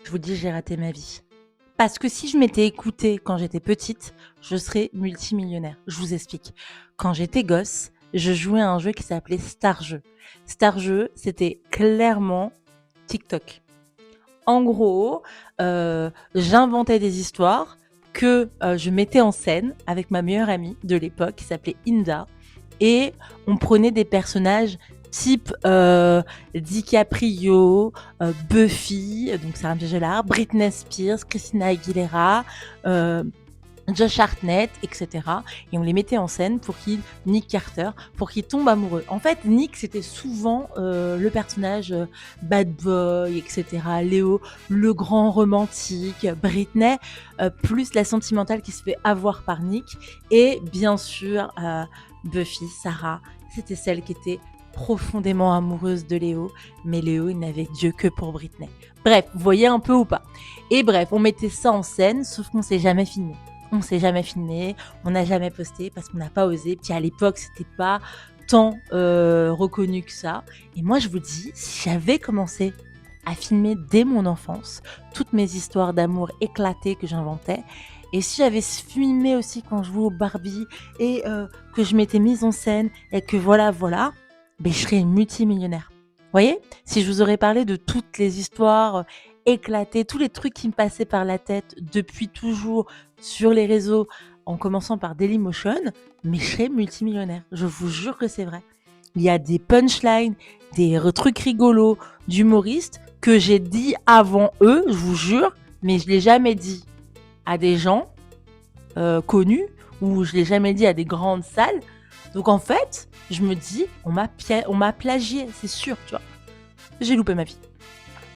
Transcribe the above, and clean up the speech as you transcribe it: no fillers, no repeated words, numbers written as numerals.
je vous dis, j'ai raté ma vie. Parce que si je m'étais écoutée quand j'étais petite, je serais multimillionnaire. Je vous explique. Quand j'étais gosse, je jouais à un jeu qui s'appelait Starjeu. Starjeu, c'était clairement TikTok. En gros, j'inventais des histoires que je mettais en scène avec ma meilleure amie de l'époque qui s'appelait Inda. Et on prenait des personnages type DiCaprio, Buffy, donc Sarah Michelle Gellar, Britney Spears, Christina Aguilera, Josh Hartnett, etc. Et on les mettait en scène pour Nick Carter, pour qu'il tombe amoureux. En fait, Nick, c'était souvent le personnage bad boy, etc. Léo, le grand romantique. Britney, plus la sentimentale qui se fait avoir par Nick. Et bien sûr, Buffy, Sarah, c'était celle qui était profondément amoureuse de Léo, mais Léo, il n'avait Dieu que pour Britney. Bref, vous voyez un peu ou pas. Et bref, on mettait ça en scène, sauf qu'on s'est jamais filmé. On s'est jamais filmé, on n'a jamais posté parce qu'on n'a pas osé. Puis à l'époque, c'était pas tant reconnu que ça. Et moi, je vous dis, si j'avais commencé à filmer dès mon enfance toutes mes histoires d'amour éclatées que j'inventais, et si j'avais filmé aussi quand je jouais au Barbie et que je m'étais mise en scène et que voilà, ben, je serais une multimillionnaire. Vous voyez, si je vous aurais parlé de toutes les histoires éclatées, tous les trucs qui me passaient par la tête depuis toujours sur les réseaux, en commençant par Dailymotion, mais je serais multimillionnaire. Je vous jure que c'est vrai. Il y a des punchlines, des trucs rigolos d'humoristes que j'ai dit avant eux, je vous jure, mais je l'ai jamais dit à des gens connus ou je l'ai jamais dit à des grandes salles. Donc en fait, je me dis, on m'a plagié, c'est sûr, tu vois. J'ai loupé ma vie.